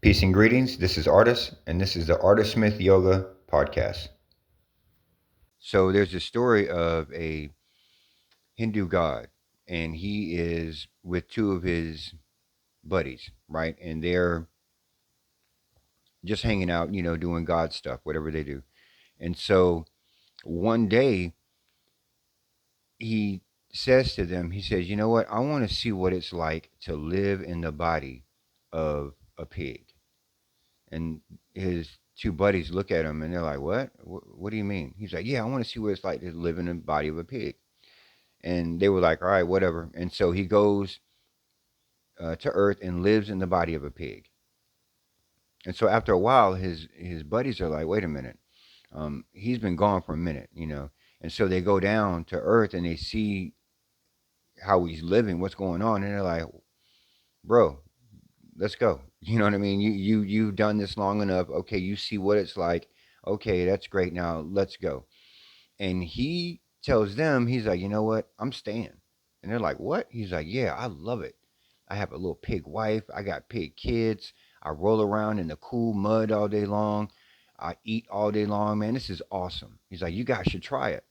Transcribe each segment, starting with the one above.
Peace and greetings. This is Artis, and this is the Artis Smith Yoga Podcast. So there's a story of a Hindu god, and he is with two of his buddies, right? And they're just hanging out, doing God stuff, whatever they do. And so one day he says to them, he says, "You know what? I want to see what it's like to live in the body of a pig." And his two buddies look at him and they're like, "What? What do you mean?" He's like, "Yeah, I want to see what it's like to live in the body of a pig." And they were like, "All right, whatever." And so he goes to Earth and lives in the body of a pig. And so after a while, his buddies are like, "Wait a minute, he's been gone for a minute." And so they go down to Earth and they see how he's living, what's going on, and they're like, "Bro, let's go." You know what I mean? You've done this long enough. Okay, you see what it's like. Okay, that's great. Now let's go. And he tells them, he's like, "You know what? I'm staying." And they're like, "What?" He's like, "Yeah, I love it. I have a little pig wife. I got pig kids. I roll around in the cool mud all day long. I eat all day long. Man, this is awesome." He's like, "You guys should try it."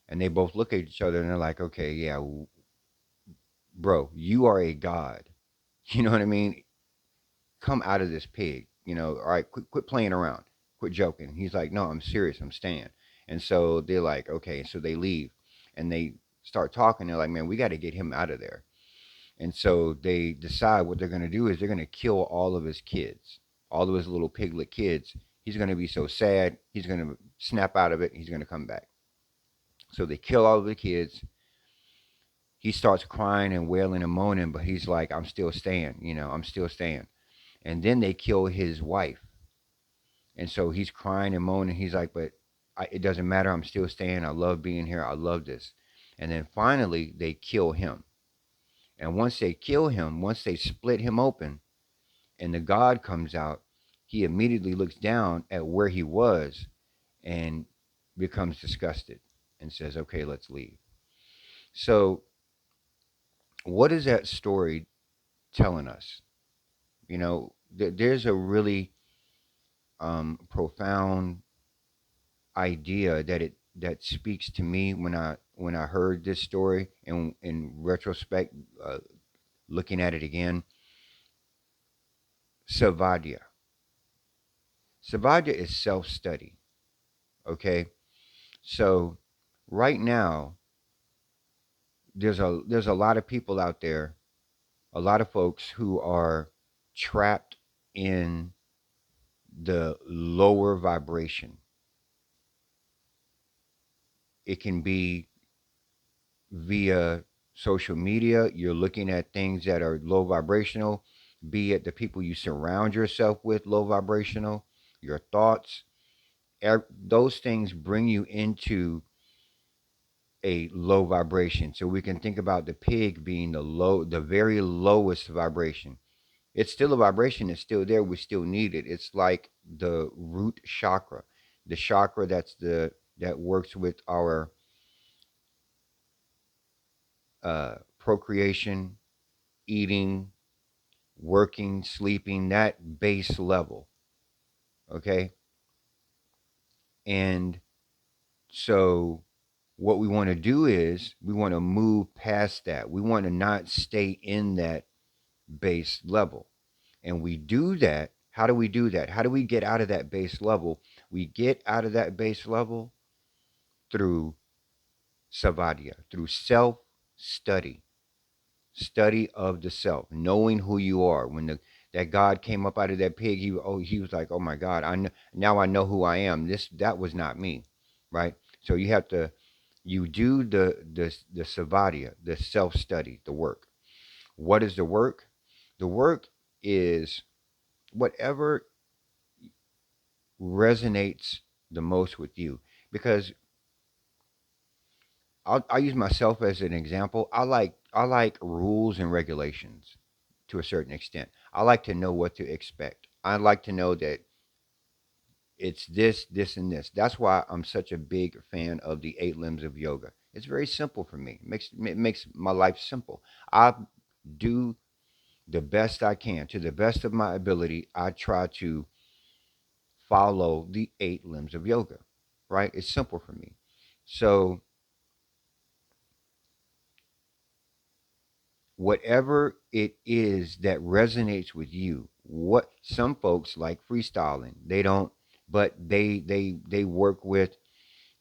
And they both look at each other and they're like, "Okay, yeah, bro, you are a god." You know what I mean? Come out of this pig. All right, quit playing around. Quit joking. He's like, "No, I'm serious. I'm staying." And so they're like, "Okay." So they leave and they start talking. They're like, "Man, we got to get him out of there." And so they decide what they're going to do is they're going to kill all of his kids, all of his little piglet kids. He's going to be so sad. He's going to snap out of it. He's going to come back. So they kill all of the kids. He starts crying and wailing and moaning, but he's like, "I'm still staying. I'm still staying." And then they kill his wife. And so he's crying and moaning. He's like, "But it doesn't matter. I'm still staying. I love being here. I love this." And then finally, they kill him. And once they kill him, once they split him open and the God comes out, he immediately looks down at where he was and becomes disgusted and says, "Okay, let's leave." So, what is that story telling us? There's a really profound idea that speaks to me when I heard this story, and in retrospect, looking at it again. Savadya. Savadya is self-study. Okay, so right now there's a lot of people out there, a lot of folks who are trapped in the lower vibration. It can be via social media. You're looking at things that are low vibrational, be it the people you surround yourself with, low vibrational, your thoughts. Those things bring you into a low vibration. So we can think about the pig being the very lowest vibration. It's still a vibration. It's still there. We still need it. It's like the root chakra, the chakra that works with our procreation, eating, working, sleeping, that base level. Okay. And so what we want to do is we want to move past that. We want to not stay in that base level. And we do that. How do we do that? How do we get out of that base level? We get out of that base level through savadya, through self study, study of the self, knowing who you are. When that God came up out of that pig, he was like, "Oh my God, now I know who I am. That was not me," right? So you do the savadya, the self study, the work. What is the work? The work is whatever resonates the most with you, because I'll use myself as an example. I like rules and regulations to a certain extent. I like to know what to expect. I like to know that it's this, this, and this. That's why I'm such a big fan of the eight limbs of yoga. It's very simple for me. It makes my life simple. I do the best I can, to the best of my ability. I try to follow the 8 limbs of yoga, right? It's simple for me. So, whatever it is that resonates with you, what some folks like freestyling, they don't, but they work with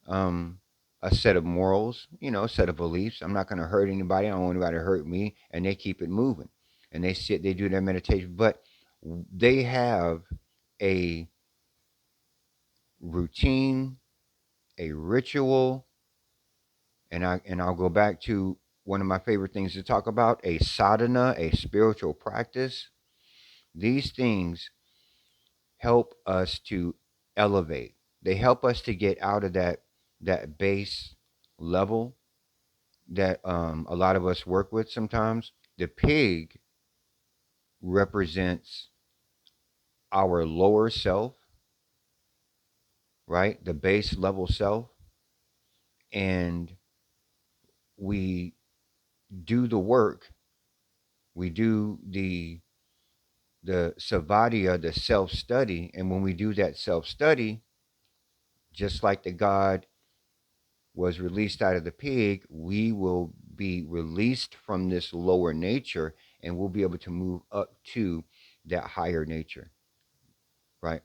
um, a set of morals, a set of beliefs. I'm not going to hurt anybody. I don't want anybody to hurt me, and they keep it moving, and they sit, they do their meditation, but they have a routine, a ritual, and I'll go back to one of my favorite things to talk about, a sadhana, a spiritual practice. These things help us to elevate. They help us to get out of that base level that a lot of us work with sometimes. The pig represents our lower self, right? The base level self. And we do the work, we do the savadya, the self study. And when we do that self study, just like the God was released out of the pig, we will be released from this lower nature and we'll be able to move up to that higher nature, right?